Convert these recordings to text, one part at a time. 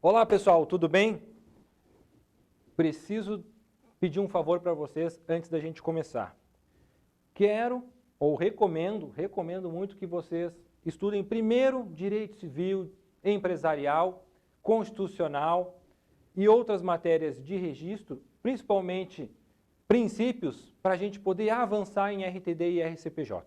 Olá pessoal, tudo bem? Preciso pedir um favor para vocês antes da gente começar. Quero ou recomendo muito que vocês estudem primeiro direito civil, empresarial, constitucional e outras matérias de registro, principalmente princípios, para a gente poder avançar em RTD e RCPJ.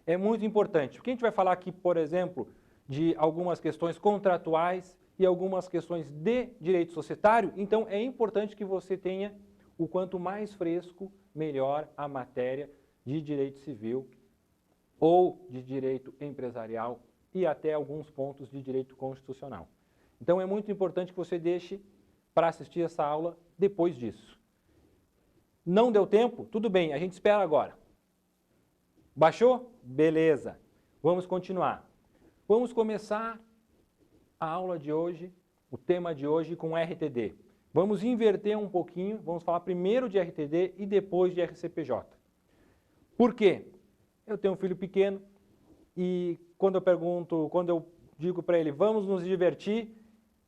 É muito importante, porque a gente vai falar aqui, por exemplo, de algumas questões contratuais e algumas questões de direito societário, então é importante que você tenha o quanto mais fresco, melhor a matéria de direito civil ou de direito empresarial e até alguns pontos de direito constitucional. Então é muito importante que você deixe para assistir essa aula depois disso. Não deu tempo? Tudo bem, a gente espera agora. Baixou? Beleza. Vamos continuar. Vamos começar a aula de hoje, o tema de hoje com RTD. Vamos inverter um pouquinho, vamos falar primeiro de RTD e depois de RCPJ. Por quê? Eu tenho um filho pequeno e quando eu digo para ele, vamos nos divertir,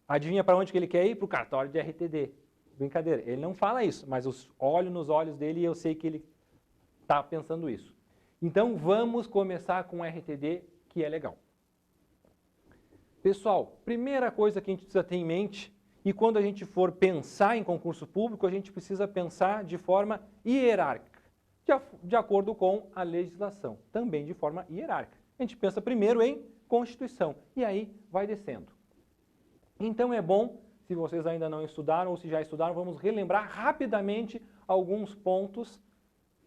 adivinha para onde que ele quer ir? Para o cartório de RTD. Brincadeira, ele não fala isso, mas eu olho nos olhos dele e eu sei que ele está pensando isso. Então vamos começar com RTD, que é legal. Pessoal, primeira coisa que a gente precisa ter em mente, e quando a gente for pensar em concurso público, a gente precisa pensar de forma hierárquica, de acordo com a legislação, também de forma hierárquica. A gente pensa primeiro em Constituição, e aí vai descendo. Então é bom, se vocês ainda não estudaram, ou se já estudaram, vamos relembrar rapidamente alguns pontos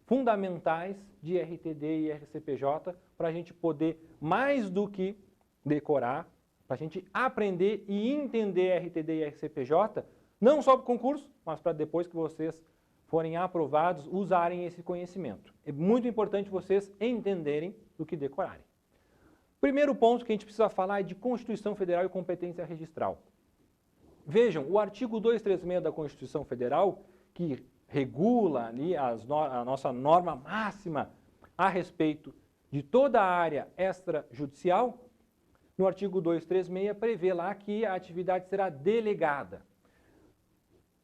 fundamentais de RTD e RCPJ, para a gente poder, mais do que decorar, para a gente aprender e entender RTD e RCPJ, não só para o concurso, mas para depois que vocês forem aprovados, usarem esse conhecimento. É muito importante vocês entenderem do que decorarem. Primeiro ponto que a gente precisa falar é de Constituição Federal e competência registral. Vejam, o artigo 236 da Constituição Federal, que regula ali a nossa norma máxima a respeito de toda a área extrajudicial, no artigo 236 prevê lá que a atividade será delegada.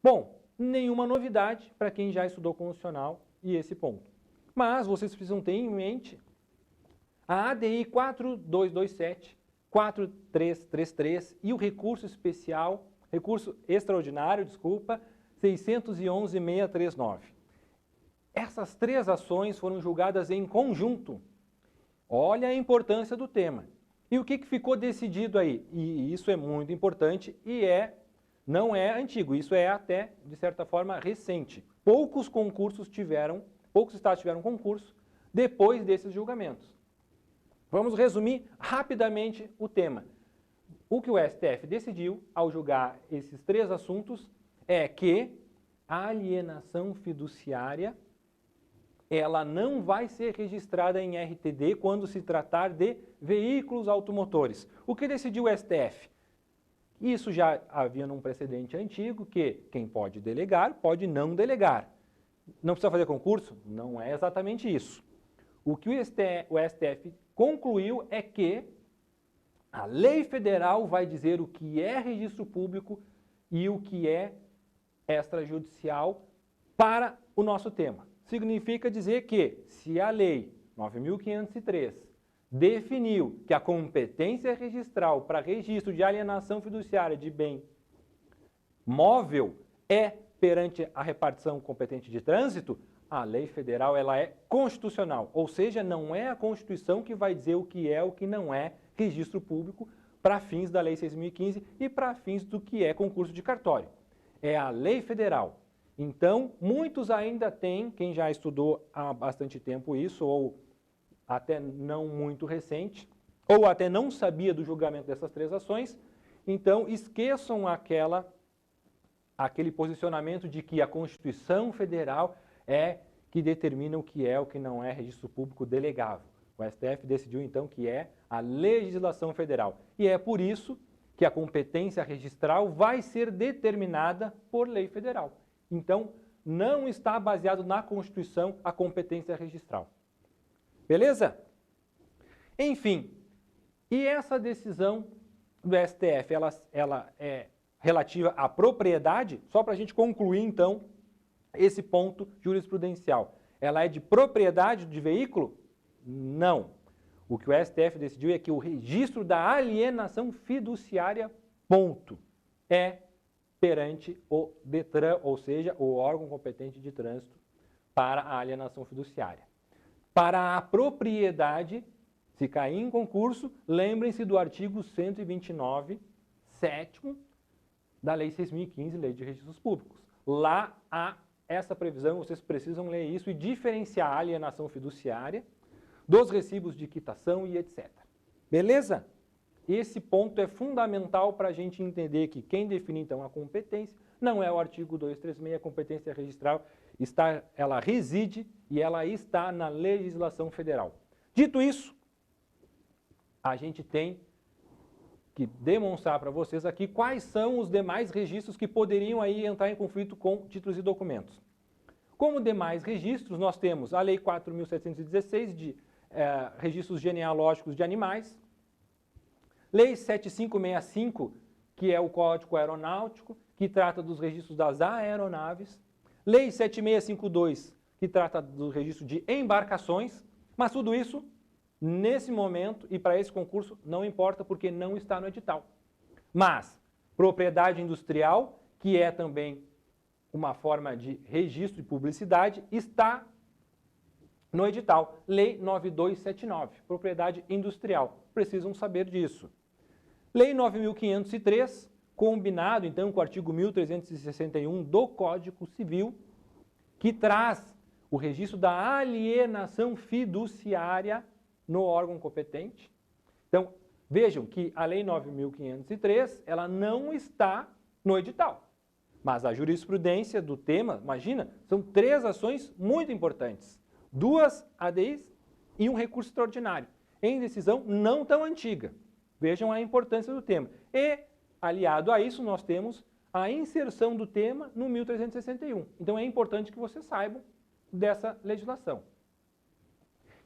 Bom, nenhuma novidade para quem já estudou constitucional e esse ponto. Mas vocês precisam ter em mente a ADI 4227, 4333 e o recurso especial, recurso extraordinário, desculpa, 611.639. Essas três ações foram julgadas em conjunto. Olha a importância do tema. E o que ficou decidido aí? E isso é muito importante e não é antigo, isso é até, de certa forma, recente. Poucos estados tiveram concurso depois desses julgamentos. Vamos resumir rapidamente o tema. O que o STF decidiu ao julgar esses três assuntos é que a alienação fiduciária ela não vai ser registrada em RTD quando se tratar de veículos automotores. O que decidiu o STF? Isso já havia num precedente antigo que quem pode delegar, pode não delegar. Não precisa fazer concurso? Não é exatamente isso. O que o STF concluiu é que a lei federal vai dizer o que é registro público e o que é extrajudicial para o nosso tema. Significa dizer que, se a Lei 9.503 definiu que a competência registral para registro de alienação fiduciária de bem móvel é perante a repartição competente de trânsito, a lei federal ela é constitucional, ou seja, não é a Constituição que vai dizer o que é o que não é registro público para fins da Lei 6.015 e para fins do que é concurso de cartório. É a lei federal. Então, muitos ainda têm, quem já estudou há bastante tempo isso, ou até não muito recente, ou até não sabia do julgamento dessas três ações, então esqueçam aquele posicionamento de que a Constituição Federal é que determina o que é o que não é registro público delegável. O STF decidiu então que é a legislação federal. E é por isso que a competência registral vai ser determinada por lei federal. Então, não está baseado na Constituição a competência registral. Beleza? Enfim, e essa decisão do STF, ela é relativa à propriedade, só para a gente concluir, então, esse ponto jurisprudencial. Ela é de propriedade de veículo? Não. O que o STF decidiu é que o registro da alienação fiduciária, ponto, é perante o DETRAN, ou seja, o órgão competente de trânsito para a alienação fiduciária. Para a propriedade, se cair em concurso, lembrem-se do artigo 129, 7º da Lei 6.015, Lei de Registros Públicos. Lá há essa previsão, vocês precisam ler isso e diferenciar a alienação fiduciária dos recibos de quitação e etc. Beleza? Esse ponto é fundamental para a gente entender que quem define, então, a competência não é o artigo 236, a competência registral, ela reside e ela está na legislação federal. Dito isso, a gente tem que demonstrar para vocês aqui quais são os demais registros que poderiam aí entrar em conflito com títulos e documentos. Como demais registros, nós temos a Lei 4.716 de registros genealógicos de animais, Lei 7565, que é o Código Aeronáutico, que trata dos registros das aeronaves, Lei 7652, que trata do registro de embarcações, mas tudo isso, nesse momento e para esse concurso, não importa porque não está no edital. Mas, propriedade industrial, que é também uma forma de registro e publicidade, está no edital. Lei 9279, propriedade industrial. Precisam saber disso. Lei 9.503, combinado então com o artigo 1361 do Código Civil, que traz o registro da alienação fiduciária no órgão competente. Então, vejam que a Lei 9.503, ela não está no edital. Mas a jurisprudência do tema, imagina, são 3 ações muito importantes. 2 ADIs e um recurso extraordinário, em decisão não tão antiga. Vejam a importância do tema. E, aliado a isso, nós temos a inserção do tema no 1361. Então, é importante que vocês saibam dessa legislação.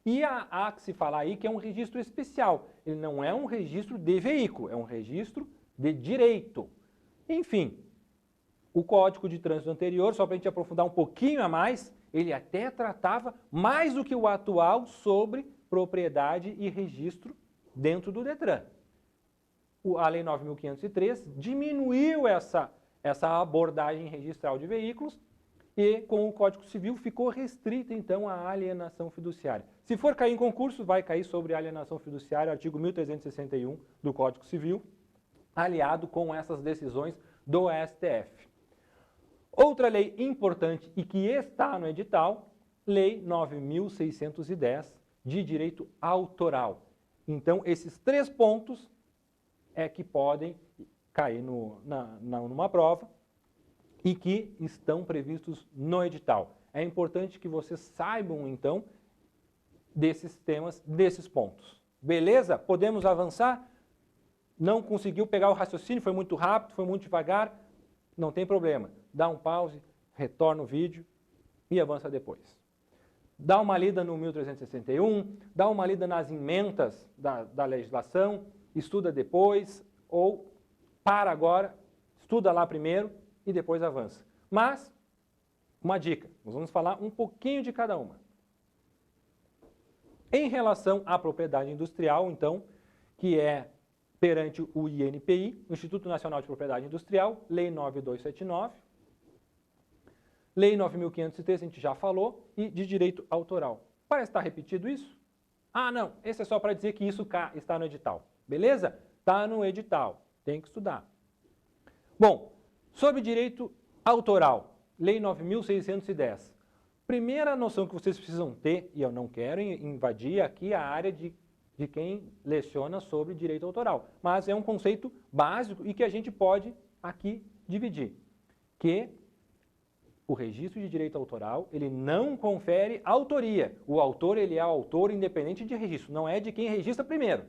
E há que se falar aí que é um registro especial. Ele não é um registro de veículo, é um registro de direito. Enfim, o Código de Trânsito anterior, só para a gente aprofundar um pouquinho a mais, ele até tratava mais do que o atual sobre propriedade e registro dentro do DETRAN. A Lei 9.503 diminuiu essa abordagem registral de veículos e, com o Código Civil, ficou restrita, então, a alienação fiduciária. Se for cair em concurso, vai cair sobre alienação fiduciária, artigo 1361 do Código Civil, aliado com essas decisões do STF. Outra lei importante e que está no edital, Lei 9.610, de direito autoral. Então, esses 3 pontos é que podem cair numa prova e que estão previstos no edital. É importante que vocês saibam, então, desses temas, desses pontos. Beleza? Podemos avançar? Não conseguiu pegar o raciocínio, foi muito rápido, foi muito devagar? Não tem problema. Dá um pause, retorna o vídeo e avança depois. Dá uma lida no 1361, dá uma lida nas emendas da legislação, estuda depois, ou para agora, estuda lá primeiro e depois avança. Mas, uma dica, nós vamos falar um pouquinho de cada uma. Em relação à propriedade industrial, então, que é perante o INPI, o Instituto Nacional de Propriedade Industrial, Lei 9279, Lei 9.503, a gente já falou, e de direito autoral. Parece estar repetido isso? Ah, não, esse é só para dizer que isso está no edital. Beleza? Está no edital, tem que estudar. Bom, sobre direito autoral, Lei 9.610. Primeira noção que vocês precisam ter, e eu não quero invadir aqui a área de quem leciona sobre direito autoral, mas é um conceito básico e que a gente pode aqui dividir, que o registro de direito autoral, ele não confere autoria. O autor, ele é autor independente de registro, não é de quem registra primeiro.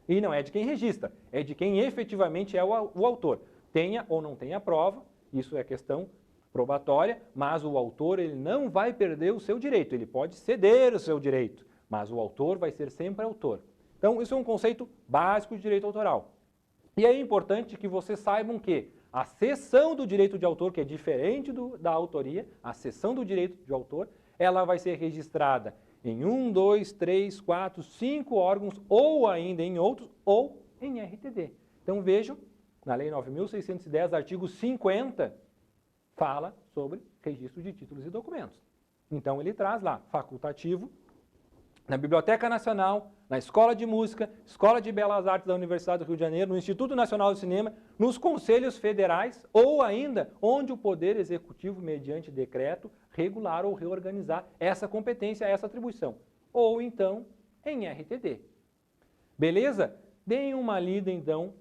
E não é de quem registra, é de quem efetivamente é o autor. Tenha ou não tenha prova, isso é questão probatória, mas o autor, ele não vai perder o seu direito, ele pode ceder o seu direito, mas o autor vai ser sempre autor. Então, isso é um conceito básico de direito autoral. E é importante que vocês saibam que a cessão do direito de autor, que é diferente da autoria, a cessão do direito de autor, ela vai ser registrada em 1, 2, 3, 4, 5 órgãos, ou ainda em outros, ou em RTD. Então vejam, na Lei 9.610, artigo 50, fala sobre registro de títulos e documentos. Então ele traz lá, facultativo, na Biblioteca Nacional, na Escola de Música, Escola de Belas Artes da Universidade do Rio de Janeiro, no Instituto Nacional do Cinema, nos conselhos federais ou ainda onde o Poder Executivo, mediante decreto, regular ou reorganizar essa competência, essa atribuição. Ou então em RTD. Beleza? Deem uma lida então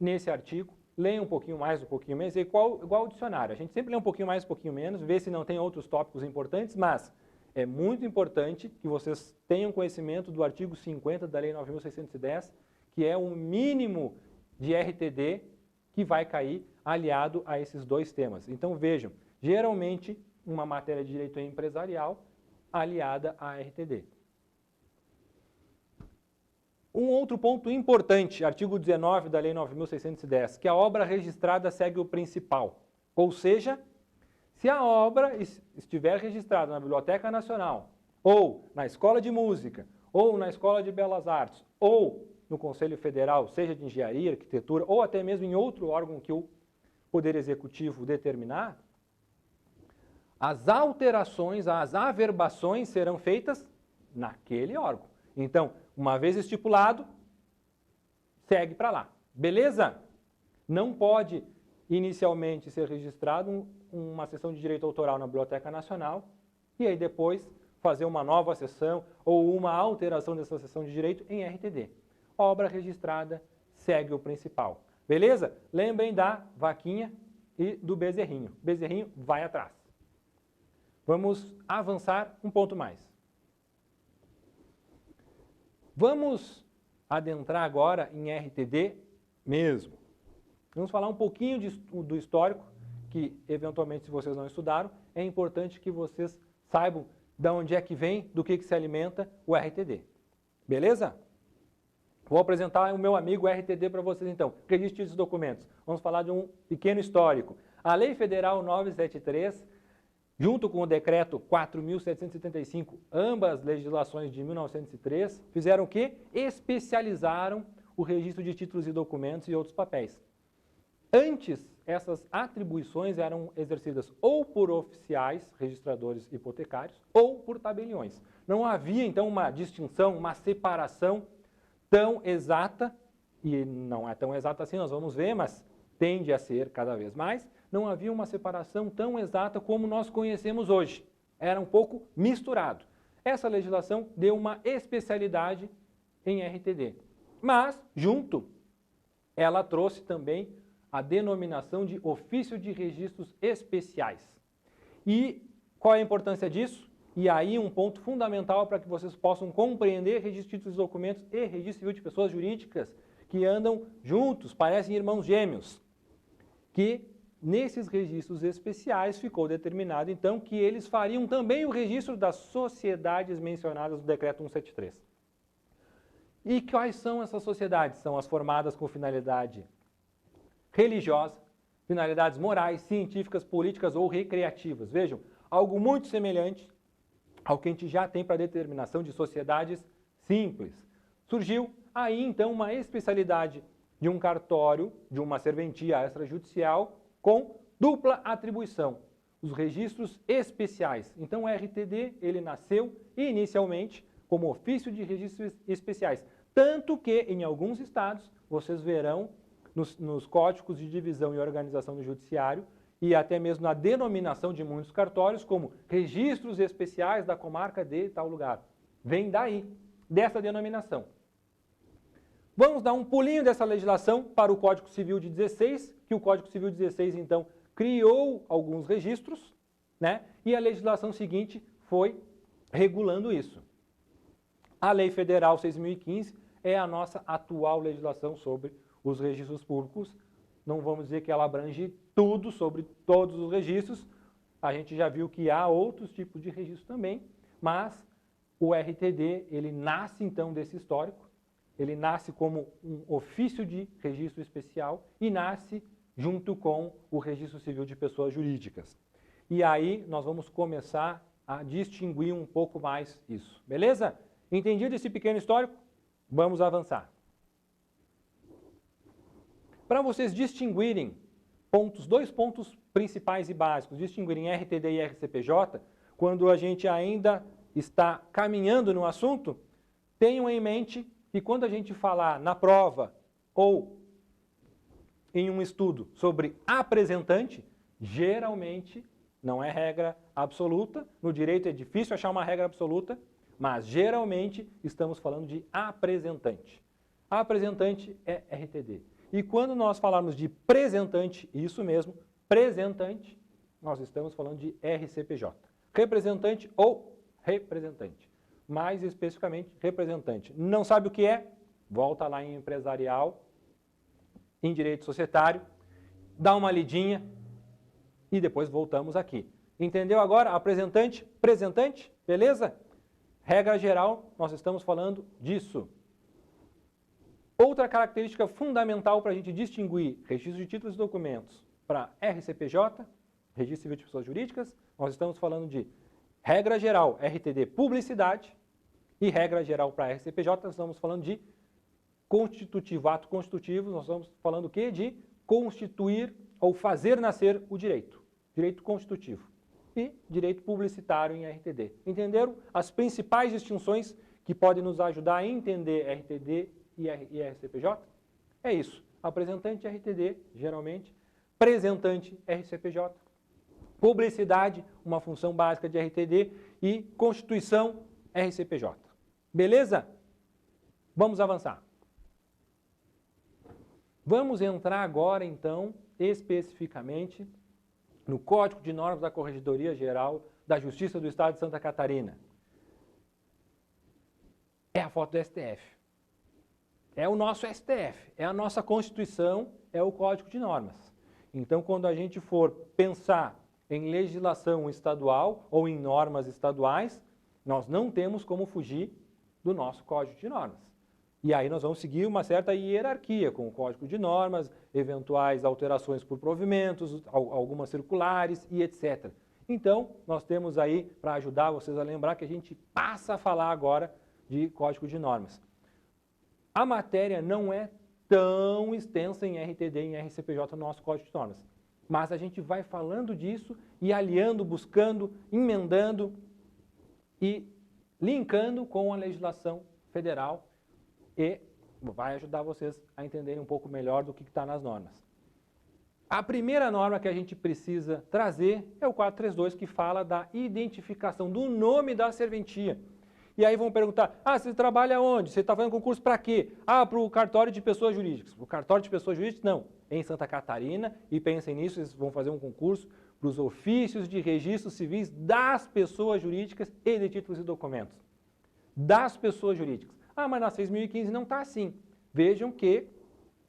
nesse artigo, leiam um pouquinho mais, um pouquinho menos, igual o dicionário. A gente sempre lê um pouquinho mais, um pouquinho menos, vê se não tem outros tópicos importantes, mas é muito importante que vocês tenham conhecimento do artigo 50 da Lei 9.610, que é o mínimo de RTD que vai cair aliado a esses dois temas. Então vejam, geralmente uma matéria de direito empresarial aliada a RTD. Um outro ponto importante, artigo 19 da Lei 9.610, que a obra registrada segue o principal, ou seja, se a obra estiver registrada na Biblioteca Nacional, ou na Escola de Música, ou na Escola de Belas Artes, ou no Conselho Federal, seja de Engenharia, Arquitetura, ou até mesmo em outro órgão que o Poder Executivo determinar, as alterações, as averbações serão feitas naquele órgão. Então, uma vez estipulado, segue para lá. Beleza? Não pode inicialmente ser registrado uma sessão de direito autoral na Biblioteca Nacional e aí depois fazer uma nova sessão ou uma alteração dessa sessão de direito em RTD. Obra registrada segue o principal. Beleza? Lembrem da vaquinha e do bezerrinho. Bezerrinho vai atrás. Vamos avançar um ponto mais. Vamos adentrar agora em RTD mesmo. Vamos falar um pouquinho do histórico, que eventualmente, se vocês não estudaram, é importante que vocês saibam de onde é que vem, do que se alimenta o RTD. Beleza? Vou apresentar o meu amigo RTD para vocês então. Registro de documentos. Vamos falar de um pequeno histórico. A Lei Federal 973, junto com o Decreto 4.775, ambas legislações de 1903, fizeram o quê? Especializaram o registro de títulos e documentos e outros papéis. Antes, essas atribuições eram exercidas ou por oficiais, registradores hipotecários, ou por tabeliões. Não havia, então, uma distinção, uma separação tão exata, e não é tão exata assim, nós vamos ver, mas tende a ser cada vez mais, não havia uma separação tão exata como nós conhecemos hoje. Era um pouco misturado. Essa legislação deu uma especialidade em RTD. Mas, junto, ela trouxe também a denominação de ofício de registros especiais. E qual é a importância disso? E aí um ponto fundamental para que vocês possam compreender registro de títulos e documentos e registro civil de pessoas jurídicas que andam juntos, parecem irmãos gêmeos, que nesses registros especiais ficou determinado então que eles fariam também o registro das sociedades mencionadas no Decreto 173. E quais são essas sociedades? São as formadas com finalidade religiosa, finalidades morais, científicas, políticas ou recreativas. Vejam, algo muito semelhante ao que a gente já tem para determinação de sociedades simples. Surgiu aí, então, uma especialidade de um cartório, de uma serventia extrajudicial com dupla atribuição, os registros especiais. Então, o RTD, ele nasceu inicialmente como ofício de registros especiais, tanto que, em alguns estados, vocês verão nos códigos de divisão e organização do judiciário e até mesmo na denominação de muitos cartórios como registros especiais da comarca de tal lugar. Vem daí, dessa denominação. Vamos dar um pulinho dessa legislação para o Código Civil de 16, que o Código Civil de 16, então, criou alguns registros, né? E a legislação seguinte foi regulando isso. A Lei Federal 6.015 é a nossa atual legislação sobre os registros públicos. Não vamos dizer que ela abrange tudo sobre todos os registros. A gente já viu que há outros tipos de registro também, mas o RTD, ele nasce então desse histórico, ele nasce como um ofício de registro especial e nasce junto com o Registro Civil de Pessoas Jurídicas. E aí nós vamos começar a distinguir um pouco mais isso, beleza? Entendido esse pequeno histórico? Vamos avançar. Para vocês distinguirem dois pontos principais e básicos, distinguirem RTD e RCPJ, quando a gente ainda está caminhando no assunto, tenham em mente que quando a gente falar na prova ou em um estudo sobre apresentante, geralmente, não é regra absoluta, no direito é difícil achar uma regra absoluta, mas geralmente estamos falando de apresentante. Apresentante é RTD. E quando nós falarmos de presentante, isso mesmo, presentante, nós estamos falando de RCPJ. Representante ou representante. Mais especificamente, representante. Não sabe o que é? Volta lá em empresarial, em direito societário, dá uma lidinha e depois voltamos aqui. Entendeu agora? Apresentante, presentante, beleza? Regra geral, nós estamos falando disso. Outra característica fundamental para a gente distinguir registro de títulos e documentos para RCPJ, Registro Civil de Pessoas Jurídicas, nós estamos falando de regra geral, RTD, publicidade, e regra geral para RCPJ, nós estamos falando de constitutivo, ato constitutivo, nós estamos falando o quê? De constituir ou fazer nascer o direito, direito constitutivo. E direito publicitário em RTD. Entenderam as principais distinções que podem nos ajudar a entender RTD e RCPJ? É isso. Apresentante RTD, geralmente. Presentante RCPJ. Publicidade, uma função básica de RTD. E Constituição RCPJ. Beleza? Vamos avançar. Vamos entrar agora, então, especificamente no Código de Normas da Corregedoria Geral da Justiça do Estado de Santa Catarina. É a foto do STF. É o nosso STF, é a nossa Constituição, é o Código de Normas. Então, quando a gente for pensar em legislação estadual ou em normas estaduais, nós não temos como fugir do nosso Código de Normas. E aí nós vamos seguir uma certa hierarquia com o Código de Normas, eventuais alterações por provimentos, algumas circulares e etc. Então, nós temos aí, para ajudar vocês a lembrar, que a gente passa a falar agora de Código de Normas. A matéria não é tão extensa em RTD e em RCPJ no nosso Código de Normas, mas a gente vai falando disso e aliando, buscando, emendando e linkando com a legislação federal e vai ajudar vocês a entenderem um pouco melhor do que está nas normas. A primeira norma que a gente precisa trazer é o 432, que fala da identificação do nome da serventia. E aí vão perguntar, você trabalha onde? Você está fazendo concurso para quê? Para o cartório de pessoas jurídicas. O cartório de pessoas jurídicas, não. Em Santa Catarina, e pensem nisso, eles vão fazer um concurso para os ofícios de registros civis das pessoas jurídicas e de títulos e documentos. Das pessoas jurídicas. Mas na 6.015 não está assim. Vejam que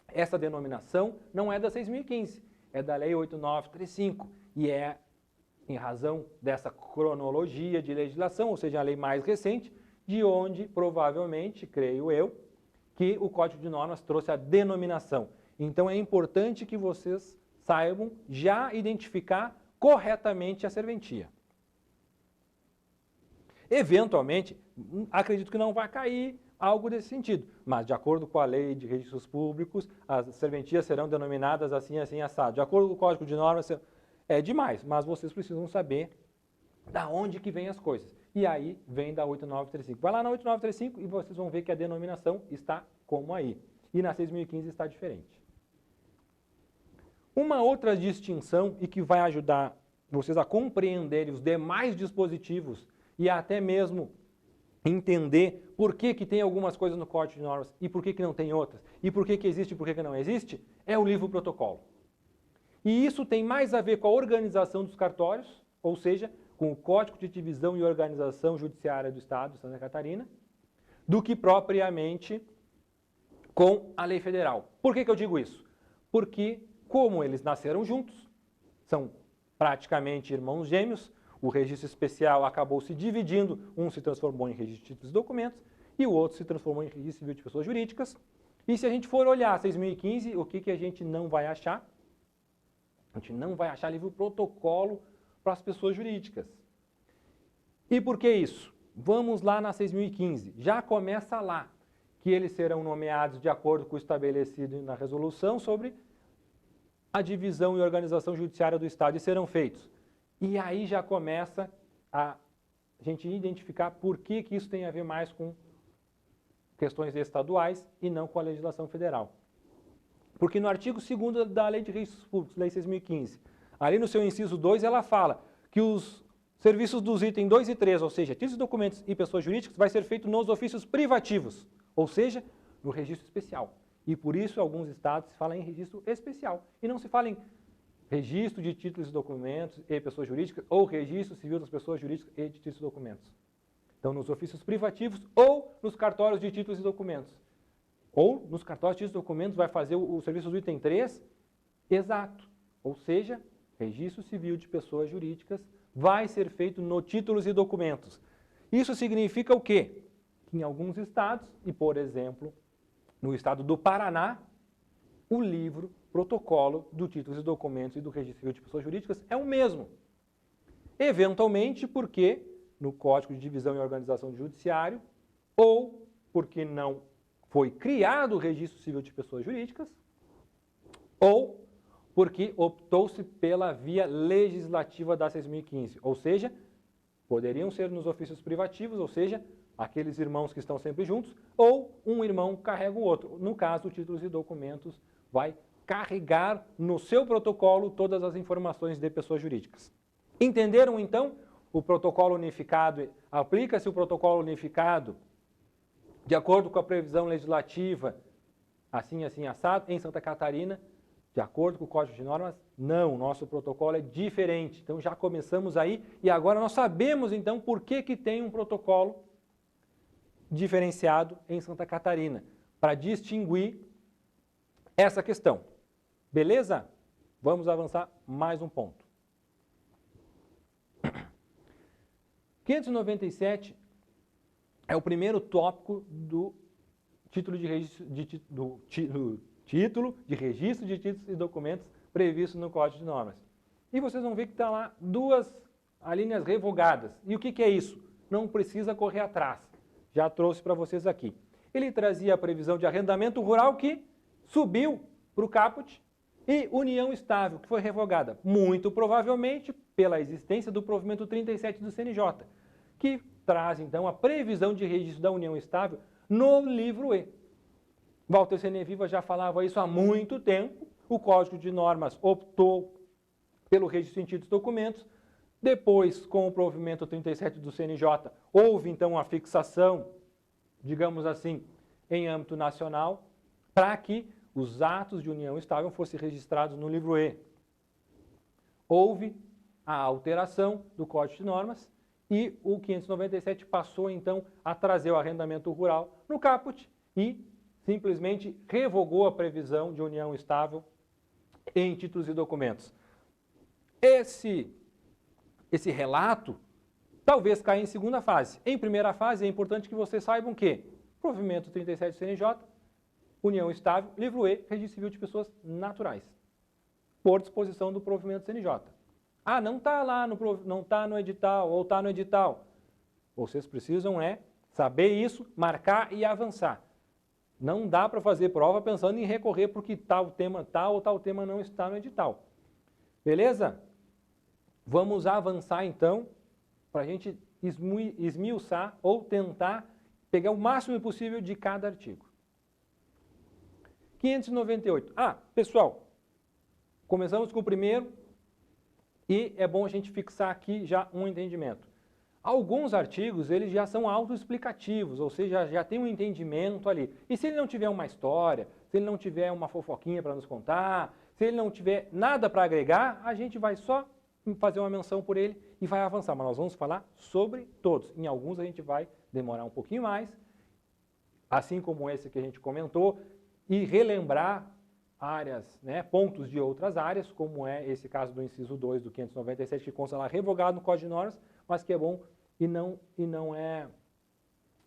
essa denominação não é da 6.015, é da Lei 8.935 e é em razão dessa cronologia de legislação, ou seja, a lei mais recente, de onde provavelmente, creio eu, que o Código de Normas trouxe a denominação. Então é importante que vocês saibam já identificar corretamente a serventia. Eventualmente, acredito que não vai cair algo desse sentido, mas de acordo com a lei de registros públicos, as serventias serão denominadas assim, assim, assado. De acordo com o Código de Normas, é demais, mas vocês precisam saber da onde que vem as coisas. E aí vem da 8.935. Vai lá na 8.935 e vocês vão ver que a denominação está como aí. E na 6.015 está diferente. Uma outra distinção e que vai ajudar vocês a compreenderem os demais dispositivos e até mesmo entender por que tem algumas coisas no Código de Normas e por que não tem outras, e por que existe e por que não existe, é o livro protocolo. E isso tem mais a ver com a organização dos cartórios, ou seja, com o Código de Divisão e Organização Judiciária do Estado de Santa Catarina, do que propriamente com a lei federal. Por que eu digo isso? Porque, como eles nasceram juntos, são praticamente irmãos gêmeos, o registro especial acabou se dividindo, um se transformou em registro de títulos e documentos e o outro se transformou em registro civil de pessoas jurídicas. E se a gente for olhar 6.015, o que a gente não vai achar? A gente não vai achar livro protocolo para as pessoas jurídicas. E por que isso? Vamos lá na 6.015. Já começa lá que eles serão nomeados de acordo com o estabelecido na resolução sobre a divisão e organização judiciária do Estado e serão feitos. E aí já começa a gente identificar por que isso tem a ver mais com questões estaduais e não com a legislação federal. Porque no artigo 2º da Lei de Registros Públicos, Lei 6.015, ali no seu inciso 2, ela fala que os serviços dos itens 2 e 3, ou seja, títulos e documentos e pessoas jurídicas, vai ser feito nos ofícios privativos, ou seja, no registro especial. E por isso, em alguns estados se fala em registro especial e não se fala em registro de títulos e documentos e pessoas jurídicas ou registro civil das pessoas jurídicas e de títulos e documentos. Então, nos ofícios privativos ou nos cartórios de títulos e documentos. Ou nos cartórios de títulos e documentos vai fazer o serviço do item 3 exato, ou seja, registro civil de pessoas jurídicas vai ser feito no títulos e documentos. Isso significa o quê? Que em alguns estados, e por exemplo, no estado do Paraná, o livro protocolo do títulos e documentos e do registro civil de pessoas jurídicas é o mesmo. Eventualmente, porque no Código de Divisão e Organização do Judiciário, ou porque não foi criado o registro civil de pessoas jurídicas, ou porque optou-se pela via legislativa da 6.015, ou seja, poderiam ser nos ofícios privativos, ou seja, aqueles irmãos que estão sempre juntos, ou um irmão carrega o outro. No caso, títulos e documentos vai carregar no seu protocolo todas as informações de pessoas jurídicas. Entenderam, então, o protocolo unificado? Aplica-se o protocolo unificado de acordo com a previsão legislativa, assim, assado, em Santa Catarina, de acordo com o Código de Normas? Não, nosso protocolo é diferente. Então, já começamos aí e agora nós sabemos, então, por que tem um protocolo diferenciado em Santa Catarina, para distinguir essa questão. Beleza? Vamos avançar mais um ponto. 597 é o primeiro tópico do título de registro de títulos e documentos previsto no Código de Normas. E vocês vão ver que está lá duas alíneas revogadas. E o que é isso? Não precisa correr atrás. Já trouxe para vocês aqui. Ele trazia a previsão de arrendamento rural que subiu para o caput e união estável, que foi revogada, muito provavelmente pela existência do provimento 37 do CNJ, que traz então a previsão de registro da união estável no livro E. Walter Seneviva já falava isso há muito tempo, o Código de Normas optou pelo registro em títulos e documentos, depois, com o provimento 37 do CNJ, houve então a fixação, digamos assim, em âmbito nacional, para que os atos de união estável fossem registrados no livro E. Houve a alteração do Código de Normas e o 597 passou então a trazer o arrendamento rural no caput e simplesmente revogou a previsão de união estável em títulos e documentos. Esse relato talvez caia em segunda fase. Em primeira fase, é importante que vocês saibam que provimento 37 do CNJ, união estável, livro E, registro civil de pessoas naturais, por disposição do provimento CNJ. Ah, não está lá, não está no edital, ou está no edital. Vocês precisam saber isso, marcar e avançar. Não dá para fazer prova pensando em recorrer porque tal tema tal ou tal tema não está no edital. Beleza? Vamos avançar então para a gente esmiuçar ou tentar pegar o máximo possível de cada artigo. 598. Pessoal, começamos com o primeiro e é bom a gente fixar aqui já um entendimento. Alguns artigos, eles já são autoexplicativos, ou seja, já tem um entendimento ali. E se ele não tiver uma história, se ele não tiver uma fofoquinha para nos contar, se ele não tiver nada para agregar, a gente vai só fazer uma menção por ele e vai avançar. Mas nós vamos falar sobre todos. Em alguns a gente vai demorar um pouquinho mais, assim como esse que a gente comentou, e relembrar áreas, pontos de outras áreas, como é esse caso do inciso 2 do 597, que consta lá revogado no Código de Normas, mas que é bom e não é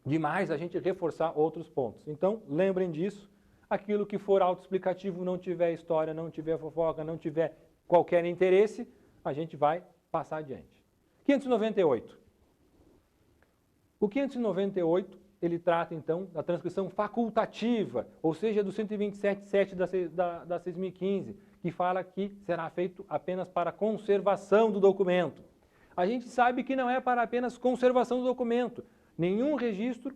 demais a gente reforçar outros pontos. Então, lembrem disso, aquilo que for autoexplicativo, não tiver história, não tiver fofoca, não tiver qualquer interesse, a gente vai passar adiante. 598. O 598, ele trata, então, da transcrição facultativa, ou seja, do 127.7 da 6.015, que fala que será feito apenas para conservação do documento. A gente sabe que não é para apenas conservação do documento. Nenhum registro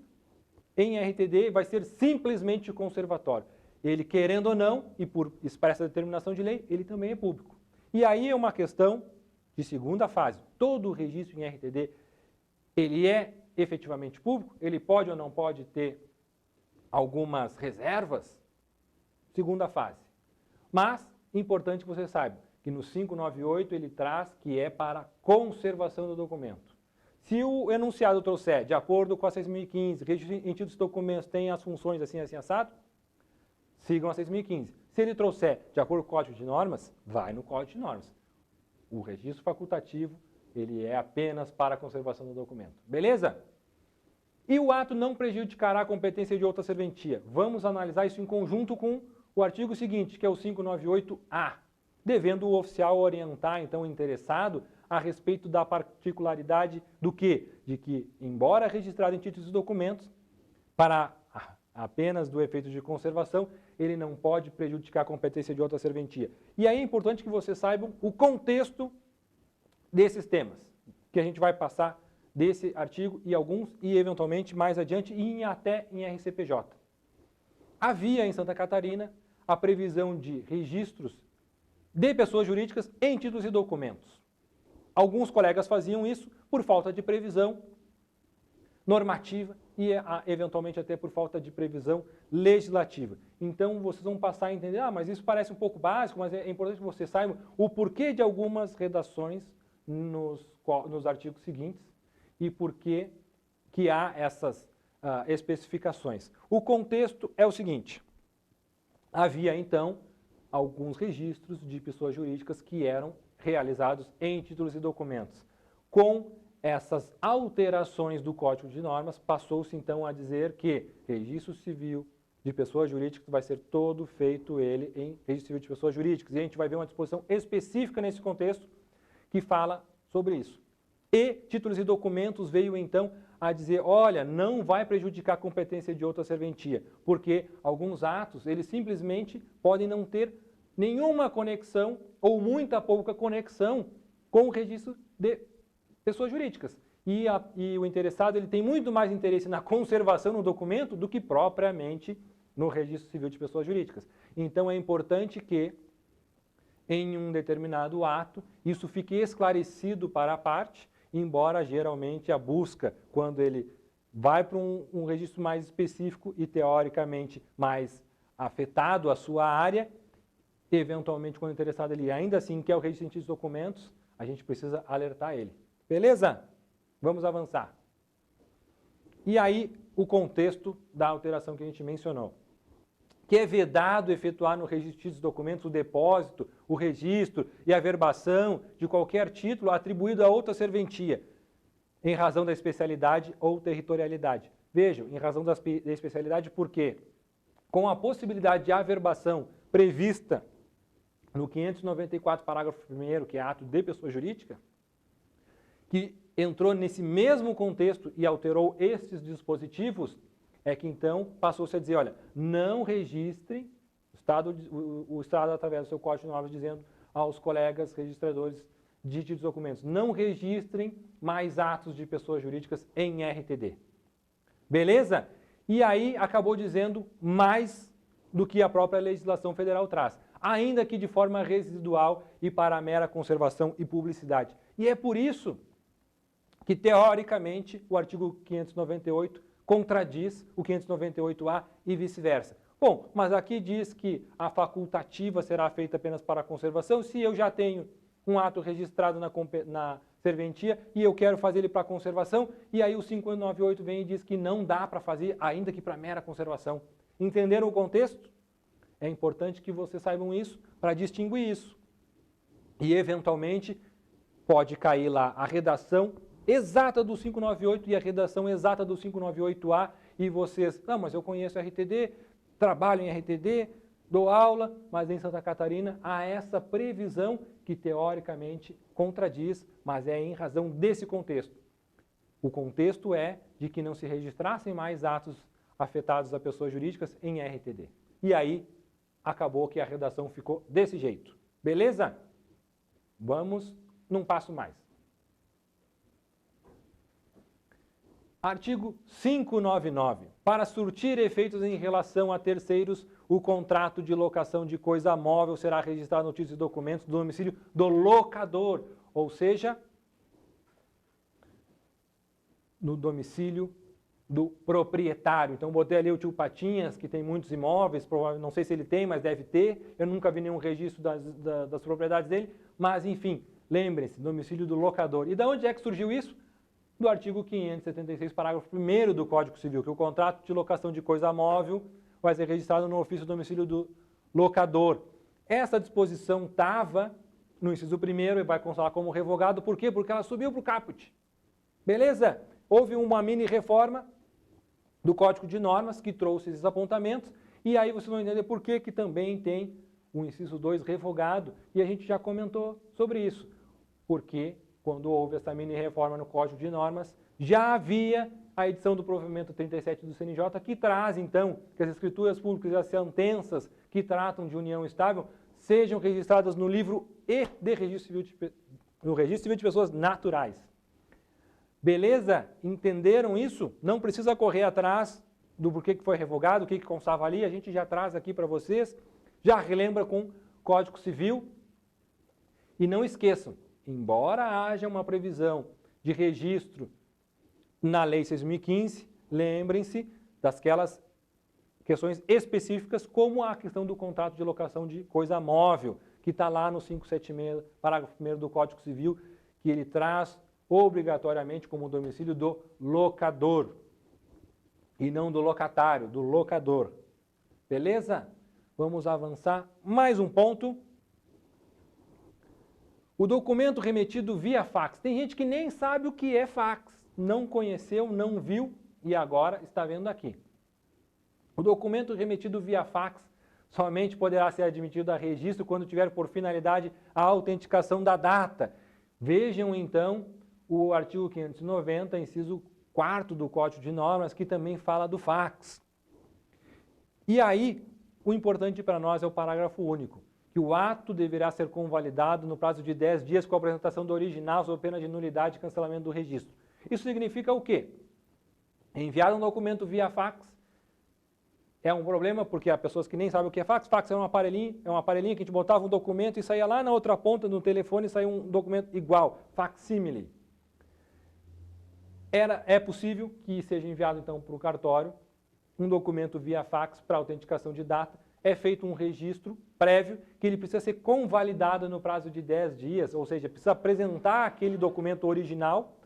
em RTD vai ser simplesmente conservatório. Ele, querendo ou não, e por expressa determinação de lei, ele também é público. E aí é uma questão de segunda fase. Todo registro em RTD, ele é efetivamente público? Ele pode ou não pode ter algumas reservas? Segunda fase. Mas, importante que você saiba, que no 598 ele traz que é para conservação do documento. Se o enunciado trouxer, de acordo com a 6.015, registro em títulos de documentos tem as funções assim, assim, assado, sigam a 6.015. Se ele trouxer, de acordo com o Código de Normas, vai no Código de Normas. O registro facultativo, ele é apenas para a conservação do documento. Beleza? E o ato não prejudicará a competência de outra serventia. Vamos analisar isso em conjunto com o artigo seguinte, que é o 598-A, devendo o oficial orientar, então, o interessado a respeito da particularidade do quê? De que, embora registrado em títulos e documentos, para apenas do efeito de conservação, ele não pode prejudicar a competência de outra serventia. E aí é importante que vocês saibam o contexto desses temas, que a gente vai passar desse artigo e alguns, e eventualmente mais adiante, e até em RCPJ. Havia em Santa Catarina a previsão de registros de pessoas jurídicas em títulos e documentos. Alguns colegas faziam isso por falta de previsão normativa e, eventualmente, até por falta de previsão legislativa. Então, vocês vão passar a entender, mas isso parece um pouco básico, mas é importante que vocês saibam o porquê de algumas redações nos artigos seguintes e por que há essas especificações. O contexto é o seguinte: havia, então, alguns registros de pessoas jurídicas que eram realizados em títulos e documentos. Com essas alterações do Código de Normas, passou-se então a dizer que registro civil de pessoas jurídicas vai ser todo feito ele em registro civil de pessoas jurídicas. E a gente vai ver uma disposição específica nesse contexto que fala sobre isso. E títulos e documentos veio então a dizer, olha, não vai prejudicar a competência de outra serventia, porque alguns atos, eles simplesmente podem não ter nenhuma conexão ou muita pouca conexão com o registro de pessoas jurídicas. E o interessado ele tem muito mais interesse na conservação no documento do que propriamente no registro civil de pessoas jurídicas. Então é importante que em um determinado ato isso fique esclarecido para a parte, embora geralmente a busca, quando ele vai para um registro mais específico e teoricamente mais afetado à sua área, eventualmente quando o interessado ele ainda assim quer o registro de documentos, a gente precisa alertar ele. Beleza? Vamos avançar. E aí o contexto da alteração que a gente mencionou. Que é vedado efetuar no registro de documentos o depósito, o registro e a verbação de qualquer título atribuído a outra serventia, em razão da especialidade ou territorialidade. Vejam, em razão da especialidade, por quê? Com a possibilidade de averbação prevista no 594, parágrafo 1º, que é ato de pessoa jurídica, que entrou nesse mesmo contexto e alterou esses dispositivos, é que então passou-se a dizer, olha, não registrem, o Estado através do seu Código de Normas dizendo aos colegas registradores de títulos e documentos, não registrem mais atos de pessoas jurídicas em RTD. Beleza? E aí acabou dizendo mais do que a própria legislação federal traz, ainda que de forma residual e para a mera conservação e publicidade. E é por isso que, teoricamente, o artigo 598 contradiz o 598-A e vice-versa. Bom, mas aqui diz que a facultativa será feita apenas para a conservação. Se eu já tenho um ato registrado na serventia e eu quero fazer ele para conservação, e aí o 598 vem e diz que não dá para fazer, ainda que para mera conservação. Entenderam o contexto? É importante que vocês saibam isso para distinguir isso. E, eventualmente, pode cair lá a redação exata do 598 e a redação exata do 598-A, e vocês, não, mas eu conheço RTD, trabalho em RTD, dou aula, mas em Santa Catarina há essa previsão que teoricamente contradiz, mas é em razão desse contexto. O contexto é de que não se registrassem mais atos afetados a pessoas jurídicas em RTD. E aí acabou que a redação ficou desse jeito. Beleza? Vamos num passo mais. Artigo 599. Para surtir efeitos em relação a terceiros, o contrato de locação de coisa móvel será registrado no título e documentos do domicílio do locador, ou seja, no domicílio do proprietário. Então, botei ali o tio Patinhas, que tem muitos imóveis, não sei se ele tem, mas deve ter. Eu nunca vi nenhum registro das propriedades dele, mas, enfim, lembrem-se, domicílio do locador. E de onde é que surgiu isso? Do artigo 576, parágrafo 1º do Código Civil, que o contrato de locação de coisa móvel vai ser registrado no ofício do domicílio do locador. Essa disposição estava no inciso 1º e vai constar lá como revogado. Por quê? Porque ela subiu para o caput. Beleza? Houve uma mini reforma do Código de Normas que trouxe esses apontamentos e aí vocês vão entender por que que também tem o inciso 2 revogado e a gente já comentou sobre isso. Porque quando houve essa mini reforma no Código de Normas, já havia a edição do provimento 37 do CNJ, que traz, então, que as escrituras públicas e as sentenças que tratam de união estável sejam registradas no livro E de Registro Civil de Pessoas Naturais. Beleza? Entenderam isso? Não precisa correr atrás do porquê que foi revogado, o que constava ali, a gente já traz aqui para vocês, já relembra com Código Civil. E não esqueçam, embora haja uma previsão de registro na Lei 6.015, lembrem-se daquelas questões específicas, como a questão do contrato de locação de coisa móvel, que está lá no 576, parágrafo 1º do Código Civil, que ele traz obrigatoriamente como domicílio do locador, e não do locatário, do locador. Beleza? Vamos avançar mais um ponto. O documento remetido via fax. Tem gente que nem sabe o que é fax, não conheceu, não viu e agora está vendo aqui. O documento remetido via fax somente poderá ser admitido a registro quando tiver por finalidade a autenticação da data. Vejam então o artigo 590, inciso 4º do Código de Normas, que também fala do fax. E aí, o importante para nós é o parágrafo único, que o ato deverá ser convalidado no prazo de 10 dias com a apresentação do original sob pena de nulidade e cancelamento do registro. Isso significa o quê? Enviar um documento via fax é um problema, porque há pessoas que nem sabem o que é fax. Fax é um aparelhinho que a gente botava um documento e saía lá na outra ponta do telefone e saía um documento igual, facsímile. É possível que seja enviado então para o cartório um documento via fax para autenticação de data. É feito um registro prévio que ele precisa ser convalidado no prazo de 10 dias, ou seja, precisa apresentar aquele documento original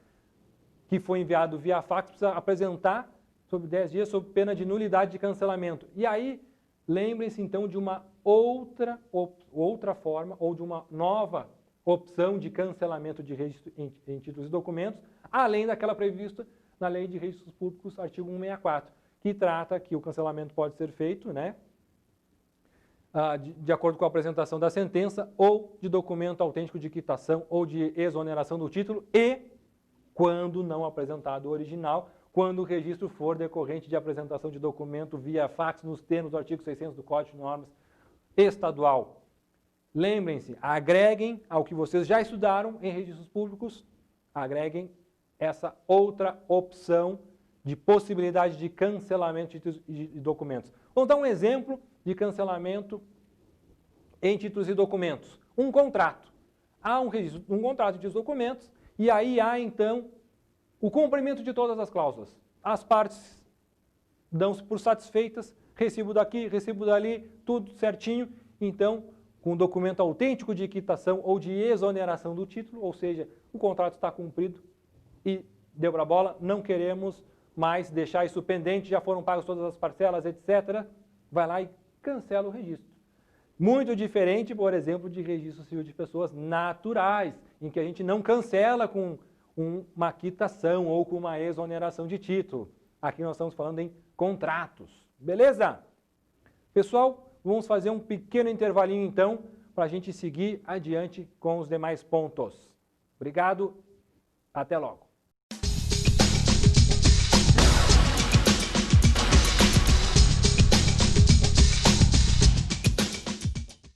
que foi enviado via fax, precisa apresentar sobre 10 dias sob pena de nulidade de cancelamento. E aí, lembrem-se então de uma outra forma ou de uma nova opção de cancelamento de registro em títulos e documentos, além daquela prevista na Lei de Registros Públicos, artigo 164, que trata que o cancelamento pode ser feito, né, de acordo com a apresentação da sentença ou de documento autêntico de quitação ou de exoneração do título e, quando não apresentado o original, quando o registro for decorrente de apresentação de documento via fax nos termos do artigo 600 do Código de Normas Estadual. Lembrem-se, agreguem ao que vocês já estudaram em registros públicos, agreguem essa outra opção de possibilidade de cancelamento de documentos. Vamos dar um exemplo de cancelamento em títulos e documentos. Um contrato. Há um contrato de documentos e aí há, então, o cumprimento de todas as cláusulas. As partes dão-se por satisfeitas, recibo daqui, recibo dali, tudo certinho. Então, com um documento autêntico de quitação ou de exoneração do título, ou seja, o contrato está cumprido e deu para a bola, não queremos mais deixar isso pendente, já foram pagas todas as parcelas, etc. Vai lá e cancela o registro. Muito diferente, por exemplo, de registro civil de pessoas naturais, em que a gente não cancela com uma quitação ou com uma exoneração de título. Aqui nós estamos falando em contratos. Beleza? Pessoal, Vamos fazer um pequeno intervalinho então, para a gente seguir adiante com os demais pontos. Obrigado, até logo.